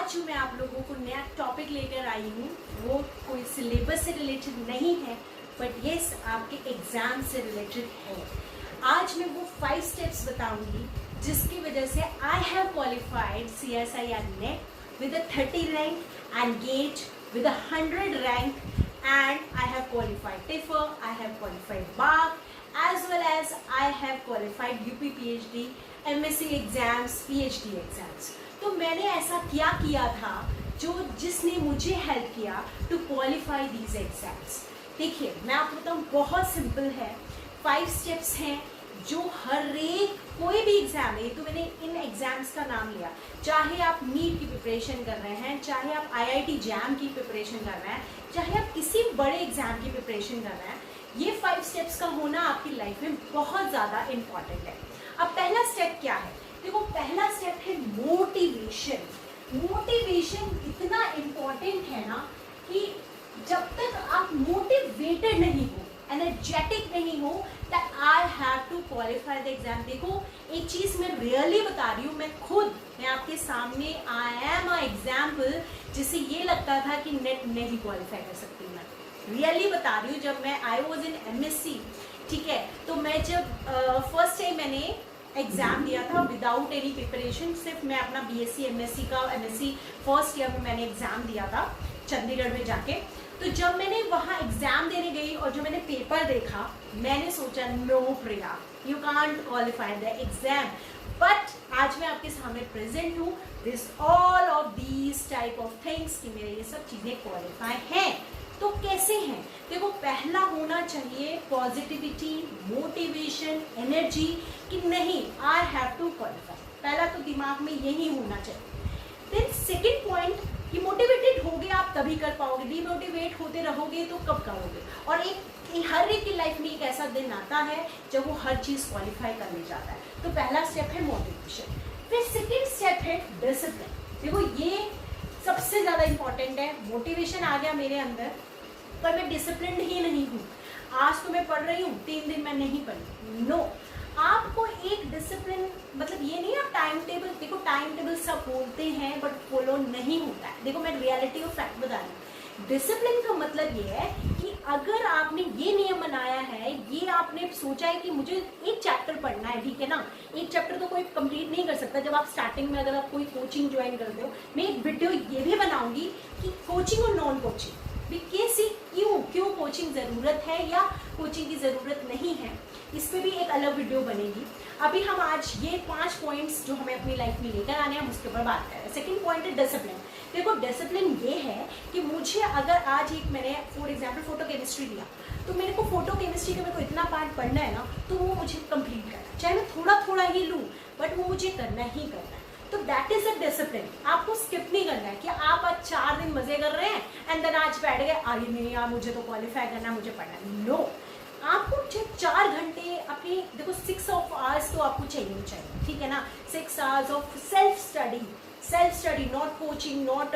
आज जो मैं आप लोगों को नया टॉपिक लेकर आई हूँ वो कोई सिलेबस से रिलेटेड नहीं है, बट येस आपके एग्जाम से रिलेटेड है। आज मैं वो 5 स्टेप्स बताऊंगी जिसकी वजह से I have qualified CSIR NET with a 30 rank and GATE with a 100 rank, and I have qualified TIFR, I have qualified BARC, as well as I have qualified UP PhD, MSc exams, PhD exams। तो मैंने ऐसा क्या किया था जिसने मुझे help किया to qualify these exams. देखिए मैं आपको बताऊँ, बहुत सिंपल है। 5 स्टेप्स हैं जो हर एक कोई भी एग्जाम है, तो मैंने इन एग्जाम्स का नाम लिया, चाहे आप नीट की प्रिपरेशन कर रहे हैं, चाहे आप IIT जैम की प्रिपरेशन कर रहे हैं, चाहे आप किसी बड़े एग्जाम की प्रिपरेशन कर रहे हैं, ये 5 स्टेप्स का होना आपकी लाइफ में बहुत ज़्यादा इम्पॉर्टेंट है। अब पहला स्टेप क्या है? देखो पहला स्टेप है मोटिवेशन। मोटिवेशन इतना इम्पॉर्टेंट है ना कि जब तक आप मोटिवेटेड नहीं हो, एनर्जेटिक नहीं हो, that I have to qualify the exam. देखो एक चीज मैं रियली बता रही हूँ, मैं आपके सामने आई एम अ एग्जाम्पल जिसे ये लगता था कि नेट नहीं क्वालिफाई कर सकती। मैं रियली बता रही हूँ, जब मैं आई वॉज इन MSc, ठीक है, तो मैं जब फर्स्ट टाइम मैंने एग्जाम दिया था विदाउट एनी प्रिपरेशन, सिर्फ मैं अपना BSc MSc का MSc फर्स्ट ईयर में मैंने एग्जाम दिया था चंडीगढ़ में जाके। तो जब मैंने वहाँ एग्जाम देने गई और जो मैंने पेपर देखा, मैंने सोचा no Priya, you can't qualify the exam. But आज मैं आपके सामने प्रेजेंट हूँ, this all of these type of things कि मेरे ये सब चीज़ें क्वालिफाई हैं। तो कैसे हैं? देखो पहला होना चाहिए पॉजिटिविटी, मोटिवेशन, एनर्जी कि नहीं आई हैव टू क्वालिफाई। पहला तो दिमाग में यही होना चाहिए। देन सेकंड पॉइंट कि मोटिवेटेड होगे आप तभी कर पाओगे, डिमोटिवेट होते रहोगे तो कब करोगे। और हर एक की लाइफ में एक ऐसा दिन आता है जब वो हर चीज़ क्वालिफाई करने जाता है। तो पहला स्टेप है मोटिवेशन। फिर सेकेंड स्टेप है डिसिप्लिन। देखो ये सबसे ज़्यादा इंपॉर्टेंट है। मोटिवेशन आ गया मेरे अंदर, पर मैं डिसिप्लिन ही नहीं हूँ। आज तो मैं पढ़ रही हूँ, 3 दिन मैं नहीं पढ़ी। नो, आपको एक डिसिप्लिन मतलब ये नहीं आप टाइम टेबल, देखो टाइम टेबल सब बोलते हैं बट फॉलो नहीं होता है। देखो मैं रियलिटी और फैक्ट बता रही हूँ। डिसिप्लिन का मतलब ये है कि अगर आपने ये नियम बनाया है, ये आपने सोचा है कि मुझे एक चैप्टर पढ़ना है, ठीक है ना, एक चैप्टर तो कोई कंप्लीट नहीं कर सकता। जब आप स्टार्टिंग में अगर आप कोई कोचिंग ज्वाइन करते हो, मैं एक वीडियो ये भी बनाऊंगी कि कोचिंग और नॉन कोचिंग क्यों कोचिंग ज़रूरत है या कोचिंग की ज़रूरत नहीं है, इस पर भी एक अलग वीडियो बनेगी। अभी हम आज ये 5 पॉइंट्स जो हमें अपनी लाइफ में लेकर आने हैं हम उसके ऊपर बात करें। सेकंड पॉइंट है डिसिप्लिन। देखो डिसिप्लिन ये है कि मुझे अगर आज एक मैंने फॉर एग्जाम्पल फोटो केमिस्ट्री लिया, तो मेरे को फोटो केमिस्ट्री का मेरे को इतना पार्ट पढ़ना है ना, तो वो मुझे कंप्लीट करना है, चाहे मैं थोड़ा थोड़ा ही लूँ बट वो मुझे करना ही करना है। तो दैट इज अ डिसिप्लिन। आपको स्किप नहीं करना है कि आप आज 4 दिन मजे कर रहे हैं एंड देन आज बैठ गए, अरे नहीं यार मुझे तो क्वालिफाई करना है, मुझे पढ़ना है। नो, आपको 4 घंटे अपनी, देखो 6 आवर्स तो आपको चाहिए, ठीक है ना, 6 hours of self study, not coaching, not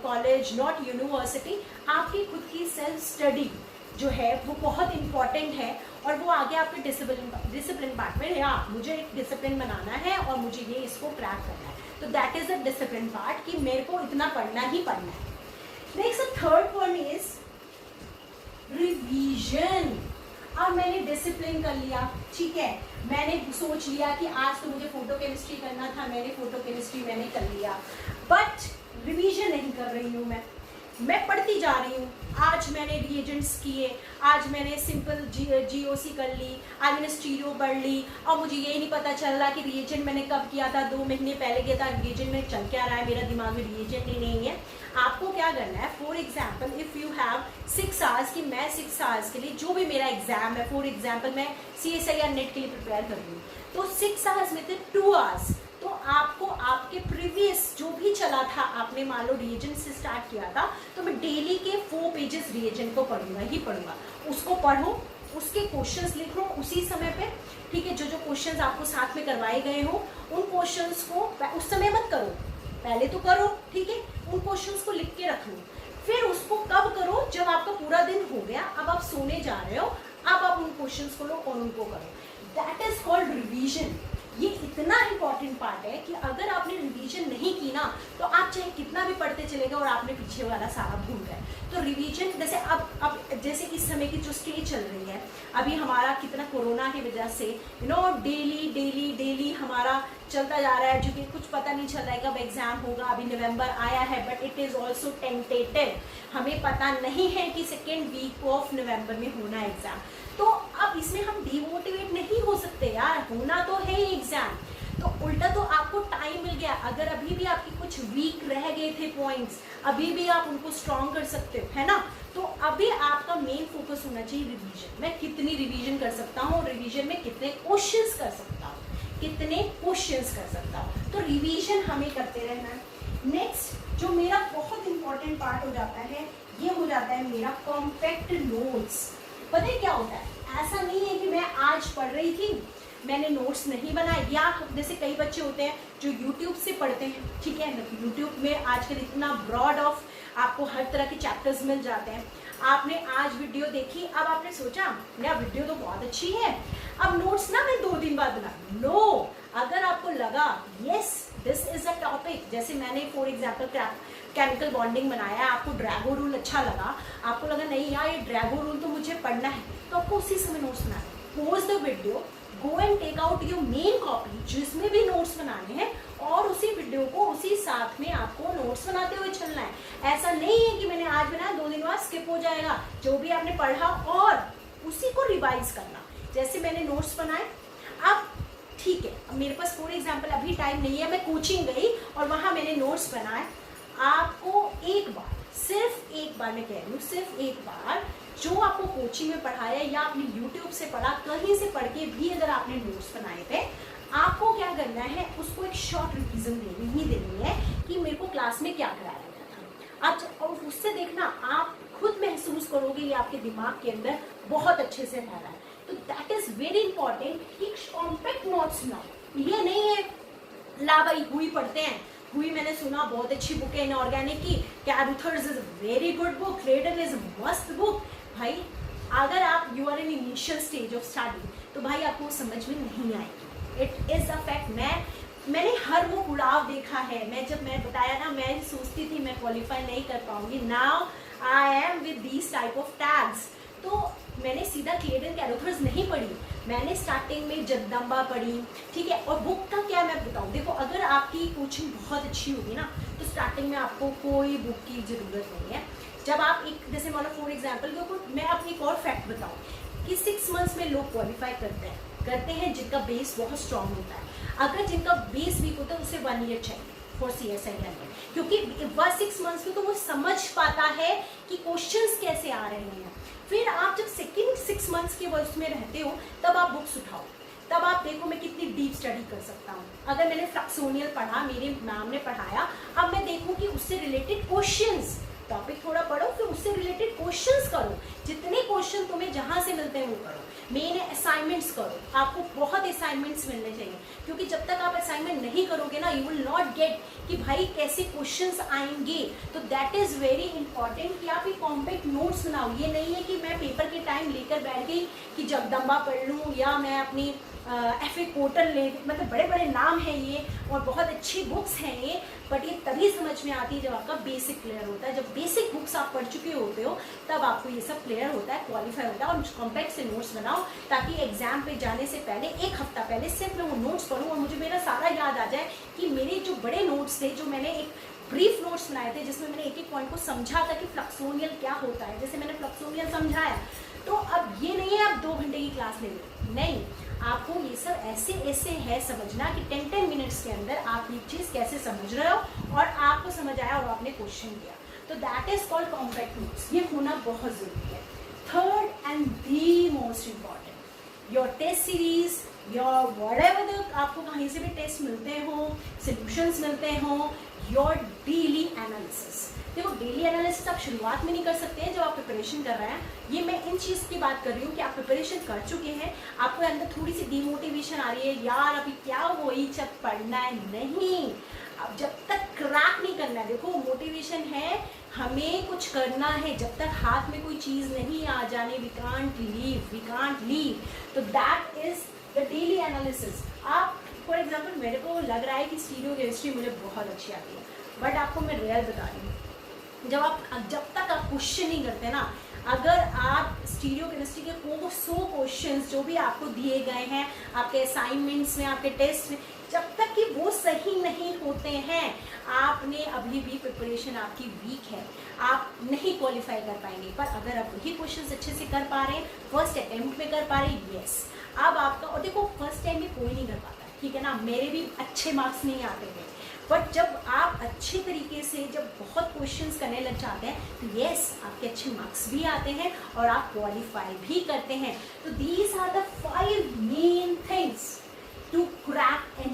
college, not university. आपकी खुद की सेल्फ स्टडी जो है वो बहुत इंपॉर्टेंट है, और वो आगे आपके डिसिप्लिन पार्ट में, हाँ मुझे एक डिसिप्लिन बनाना है और मुझे ये इसको क्रैक करना है। तो that is the discipline part कि मेरे को इतना पढ़ना ही पढ़ना है। Next third one is revision. अब मैंने डिसिप्लिन कर लिया, ठीक है, मैंने सोच लिया कि आज तो मुझे फोटो केमिस्ट्री करना था, मैंने फोटो केमिस्ट्री मैंने कर लिया, बट रिवीजन नहीं कर रही हूँ। मैं पढ़ती जा रही हूँ। आज मैंने रिएजेंट्स किए, आज मैंने सिंपल GOC कर ली, आज मैंने स्टीरियो पढ़ ली, और मुझे ये नहीं पता चल रहा कि रिएजेंट मैंने कब किया था, 2 महीने पहले किया था, रिएजेंट में चल क्या रहा है, मेरा दिमाग में रिएजेंट ही नहीं है। आपको क्या करना है, for example if you have 6 hours कि मैं 6 आवर्स के लिए जो भी मेरा एग्जाम है, फॉर एग्जाम्पल मैं CSIR NET के लिए प्रिपेयर कर रही हूँ, तो 6 आवर्स में थे 2 आवर्स, तो आपको आपके प्रीवियस जो भी चला था, आपने मान लो रिएजेंट से स्टार्ट किया था, तो मैं डेली के 4 पेजेस रिएजेंट को पढ़ूंगा। उसको पढ़ो, उसके क्वेश्चंस लिख लो उसी समय पे, ठीक है, जो क्वेश्चंस आपको साथ में करवाए गए हो उन क्वेश्चंस को उस समय मत करो, पहले तो करो, ठीक है, उन क्वेश्चंस को लिख के रख लो। फिर उसको कब करो, जब आपका पूरा दिन हो गया, अब आप सोने जा रहे हो, अब आप उन क्वेश्चंस को लो और उनको करो। That is called revision. ये इतना इंपॉर्टेंट पार्ट है कि अगर आपने रिवीजन नहीं की ना, तो आप चाहे कितना भी पढ़ते चले गए और आपने पीछे वाला सारा भूल गए। तो रिवीजन जैसे अब जैसे इस समय की जो स्टेज चल रही है, अभी हमारा कितना कोरोना की वजह से डेली हमारा चलता जा रहा है, जो कि कुछ पता नहीं चल रहा है कब एग्जाम होगा। अभी नवंबर आया है but it is also tentative, हमें पता नहीं है कि सेकेंड वीक ऑफ नवंबर में होना है एग्जाम। तो अब इसमें हम डिमोटिवेट नहीं हो सकते यार, होना तो है ही एग्जाम। तो उल्टा तो आपको टाइम मिल गया, अगर अभी भी आपके कुछ वीक रह गए थे पॉइंट्स, अभी भी आप उनको स्ट्रॉन्ग कर सकते हो, है ना। तो अभी आपका मेन फोकस होना चाहिए रिवीजन। मैं कितनी रिवीजन कर सकता हूँ और रिवीजन में कितने क्वेश्चंस कर सकता हूँ, कितने क्वेश्चंस कर सकता हूँ। तो रिवीजन हमें करते रहना है। नेक्स्ट जो मेरा बहुत इंपॉर्टेंट पार्ट हो जाता है, ये हो जाता है मेरा कॉम्पैक्ट नोट्स। पता है क्या होता है, ऐसा नहीं है कि मैं आज पढ़ रही थी, मैंने नोट्स नहीं बनाए, या जैसे कई बच्चे होते हैं जो YouTube से पढ़ते हैं, ठीक है ना। YouTube में आजकल इतना ब्रॉड ऑफ आपको हर तरह के चैप्टर्स मिल जाते हैं। आपने आज वीडियो देखी, अब आपने सोचा यार वीडियो तो बहुत अच्छी है, अब नोट्स ना मैं 2 दिन बाद बना। नो, अगर आपको लगा yes this is a topic, जैसे मैंने फॉर एग्जाम्पल केमिकल बॉन्डिंग बनाया, आपको ड्रैगो रूल अच्छा लगा, आपको लगा नहीं यार ये ड्रैगो रूल तो मुझे पढ़ना है, तो आपको उसी समय नोट्स बनाना है। Pause the video, go and take out your main copy जिसमें भी नोट्स बनाने हैं, और उसी वीडियो को उसी साथ में आपको नोट्स बनाते हुए चलना है। ऐसा नहीं है कि मैंने आज बनाया 2 दिन बाद स्किप हो जाएगा, जो भी आपने पढ़ा और उसी को रिवाइज करना। जैसे मैंने नोट्स बनाए, अब ठीक है, अब मेरे पास फॉर एग्जाम्पल अभी टाइम नहीं है, मैं कोचिंग गई और वहाँ मैंने नोट्स बनाए। आपको एक बार, सिर्फ एक बार, मैं कह रही हूँ सिर्फ एक बार, जो आपको कोचिंग में पढ़ाया या आपने YouTube से पढ़ा, कहीं से पढ़ के भी अगर आपने नोट्स बनाए थे, आपको क्या करना है, उसको एक शॉर्ट रिवीजन देनी है कि मेरे को क्लास में क्या कराया गया था। अच्छा, और उससे देखना आप खुद महसूस करोगे ये आपके दिमाग के अंदर बहुत अच्छे से रह रहा है। तो दैट इज वेरी इंपॉर्टेंट कि कॉम्पैक्ट नोट्स ना, ये नहीं है ला भाई हुई पढ़ते हैं, हुई मैंने सुना बहुत अच्छी बुक है इनऑर्गेनिक की, Carruthers is very good book, Cradle is मस्त बुक। भाई अगर आप you are in initial stage of study, तो भाई आपको समझ में नहीं आएगी, इट इज अ फैक्ट। मैंने हर वो उड़ाव देखा है। जब मैं बताया ना, मैं सोचती थी मैं क्वालिफाई नहीं कर पाऊंगी, now I am with these type of tags. तो मैंने सीधा क्लेडन कैरुथर्स नहीं पढ़ी, मैंने स्टार्टिंग में जगदम्बा पढ़ी, ठीक है। और बुक का क्या मैं बताऊँ, देखो अगर आपकी कोचिंग बहुत अच्छी होगी ना, तो स्टार्टिंग में आपको कोई बुक की ज़रूरत नहीं है। जब आप एक जैसे मान लो फॉर एग्जाम्पल, मैं अपनी एक और फैक्ट बताऊँ कि 6 मंथ्स में लोग क्वालिफाई करते हैं जिनका बेस बहुत स्ट्रांग होता है। अगर जिनका बेस वीक होता है उसे 1 ईयर चाहिए फॉर CSI लर्निंग, क्योंकि 6 मंथ्स में तो वो समझ पाता है कि क्वेश्चंस कैसे आ रहे हैं। फिर आप जब सेकेंड 6 मंथ्स के उसमें रहते हो, तब आप बुक्स उठाओ, तब आप देखो मैं कितनी डीप स्टडी कर सकता हूँ। अगर मैंने फ्लैक्सोनियल पढ़ा, मेरे मैम ने पढ़ाया, अब मैं देखूँ कि उससे रिलेटेड क्वेश्चंस, टॉपिक थोड़ा पढ़ो फिर उससे रिलेटेड क्वेश्चंस करो, जितने क्वेश्चन तुम्हें जहाँ से मिलते हैं वो करो। मेन असाइनमेंट्स करो, आपको बहुत असाइनमेंट्स मिलने चाहिए, क्योंकि जब तक आप असाइनमेंट नहीं करोगे ना, यू विल नॉट गेट कि भाई कैसे क्वेश्चंस आएंगे। तो दैट इज वेरी इंपॉर्टेंट कि आप ये कॉम्पैक्ट नोट्स बनाओ। ये नहीं है कि मैं पेपर के टाइम लेकर बैठ गई कि जगदम्बा पढ़ लूँ, या मैं अपनी FA कोटल ले, मतलब बड़े बड़े नाम हैं ये और बहुत अच्छी बुक्स हैं ये, बट ये तभी समझ में आती है जब आपका बेसिक क्लियर होता है। जब बेसिक बुक्स आप पढ़ चुके होते हो, तब आपको ये सब क्लियर होता है, क्वालिफाई होता है। और कॉम्पैक्ट से नोट्स बनाओ, ताकि एग्जाम पे जाने से पहले 1 हफ्ता पहले सिर्फ मैं वो नोट्स पढ़ूँ और मुझे मेरा सारा याद आ जाए कि मेरे जो बड़े नोट्स थे, जो मैंने एक ब्रीफ नोट्स बनाए थे जिसमें मैंने एक एक पॉइंट को समझा था कि फ्लक्सोनियल क्या होता है, जैसे मैंने फ्लक्सोनियल समझाया। तो अब ये नहीं है आप 2 घंटे की क्लास ले लो, नहीं, आपको ये सब ऐसे है समझना कि 10 मिनट्स के अंदर आप ये चीज़ कैसे समझ रहे हो और आपको समझ आया और आपने क्वेश्चन किया। तो that is called compact notes, ये होना बहुत ज़रूरी है। Third and the most important, your test series, your whatever the, आपको कहीं से भी टेस्ट मिलते हो, सॉल्यूशंस मिलते हो, योर डेली एनालिसिस। देखो डेली एनालिसिस आप शुरुआत में नहीं कर सकते हैं जब आप प्रिपरेशन कर रहे हैं। ये मैं इन चीज़ की बात कर रही हूँ कि आप प्रिपरेशन कर चुके हैं, आपको अंदर थोड़ी सी डीमोटिवेशन आ रही है, यार अभी क्या वही जब पढ़ना है, नहीं, अब जब तक क्रैक नहीं करना है। देखो मोटिवेशन है, हमें कुछ करना है, जब तक हाथ में कोई चीज़ नहीं आ जाने, वी कांट लीव। तो that is the daily analysis. आप फॉर एग्जाम्पल, मेरे को लग रहा है कि स्टीरियो केमिस्ट्री मुझे बहुत अच्छी आती है, बट आपको मैं रियल बता रही हूँ, जब तक आप क्वेश्चन नहीं करते ना, अगर आप स्टीरियो केमिस्ट्री के 100 क्वेश्चंस जो भी आपको दिए गए हैं आपके असाइनमेंट्स में, आपके टेस्ट में, जब तक कि वो सही नहीं होते हैं, आपने अभी भी प्रिपरेशन आपकी वीक है, आप नहीं क्वालिफाई कर पाएंगे। पर अगर आप वही क्वेश्चंस अच्छे से कर पा रहे हैं, फर्स्ट अटेम्प्ट में कर पा रहे हैं, यस अब आपका, और देखो फर्स्ट टाइम में कोई नहीं कर पाता, ठीक है ना, मेरे भी अच्छे मार्क्स नहीं आते थे, बट जब आप अच्छे तरीके से जब बहुत क्वेश्चंस करने लग जाते हैं तो यस आपके अच्छे मार्क्स भी आते हैं और आप क्वालिफाई भी करते हैं। तो these are the 5 main things to crack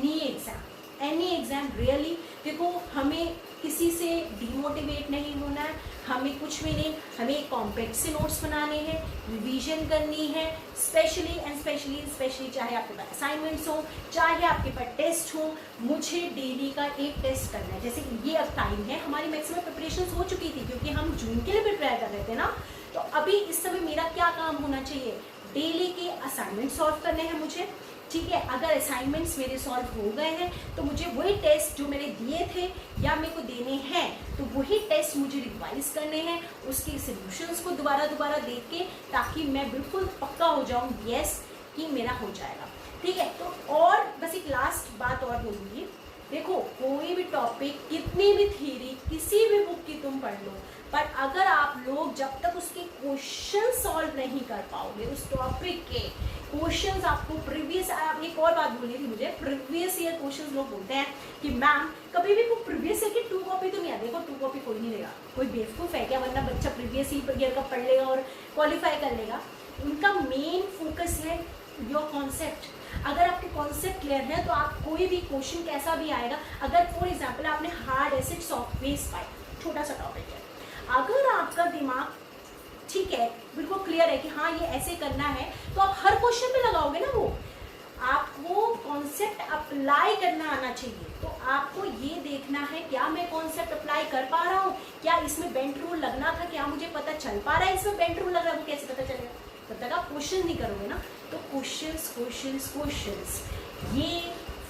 any exam really. देखो हमें किसी से डिमोटिवेट नहीं होना है, हमें कुछ भी नहीं, हमें कॉम्पैक्ट से नोट्स बनाने हैं, रिवीजन करनी है, स्पेशली चाहे आपके पास असाइनमेंट्स हो, चाहे आपके पास टेस्ट हो, मुझे डेली का एक टेस्ट करना है। जैसे ये अब टाइम है, हमारी मैक्सिमम प्रिपरेशन हो चुकी थी क्योंकि हम जून के लिए प्रिपेयर कर रहे थे ना, तो अभी इस समय मेरा क्या काम होना चाहिए, डेली के असाइनमेंट सॉल्व करने हैं मुझे, ठीक है। अगर असाइनमेंट्स मेरे सॉल्व हो गए हैं तो मुझे वही टेस्ट जो मैंने दिए थे या मेरे को देने हैं, तो वही टेस्ट मुझे रिवाइज करने हैं, उसके सॉल्यूशंस को दोबारा देख के, ताकि मैं बिल्कुल पक्का हो जाऊं यस कि मेरा हो जाएगा, ठीक है। तो और बस एक लास्ट बात और बोलूँगी, देखो कोई भी टॉपिक, कितनी भी थ्योरी, किसी भी बुक की तुम पढ़ लो, पर अगर आप लोग जब तक उसके क्वेश्चन सॉल्व नहीं कर पाओगे, उस टॉपिक के क्वेश्चंस आपको प्रीवियस, एक और बात बोली थी मुझे, प्रीवियस ईयर क्वेश्चंस लोग बोलते हैं कि मैम कभी भी वो प्रीवियस ईयर की 2 कॉपी तो नहीं आती। देखो 2 कॉपी कोई नहीं लेगा, कोई बेवकूफ़ है क्या, वरना बच्चा प्रीवियस ईयर का पढ़ लेगा और क्वालिफाई कर लेगा। उनका मेन फोकस है योर कॉन्सेप्ट। अगर आपके कॉन्सेप्ट क्लियर है तो आप कोई भी क्वेश्चन कैसा भी आएगा, अगर फॉर एग्जाम्पल आपने हार्ड एसिड सॉफ्ट बेस पाई, छोटा सा टॉपिक है, अगर आपका दिमाग ठीक है, बिल्कुल क्लियर है कि हाँ ये ऐसे करना है, तो आप हर क्वेश्चन में लगाओगे ना, वो आपको कॉन्सेप्ट अप्लाई करना आना चाहिए। तो आपको ये देखना है क्या मैं कॉन्सेप्ट अप्लाई कर पा रहा हूँ, क्या इसमें बेंट रूल लगना था, क्या मुझे पता चल पा रहा है इसमें बेंट रूल लग रहा है, वो कैसे पता चलेगा, तब तक आप क्वेश्चन नहीं करोगे ना। तो क्वेश्चंस ये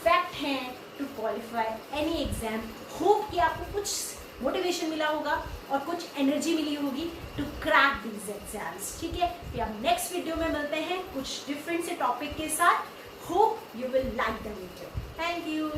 फैक्ट हैं to qualify any exam. Hope कि आपको कुछ मोटिवेशन मिला होगा और कुछ एनर्जी मिली होगी टू क्रैक दीज एग्जाम्स, ठीक है। फिर अब नेक्स्ट वीडियो में मिलते हैं कुछ डिफरेंट से टॉपिक के साथ। Hope you will like the video. Thank you.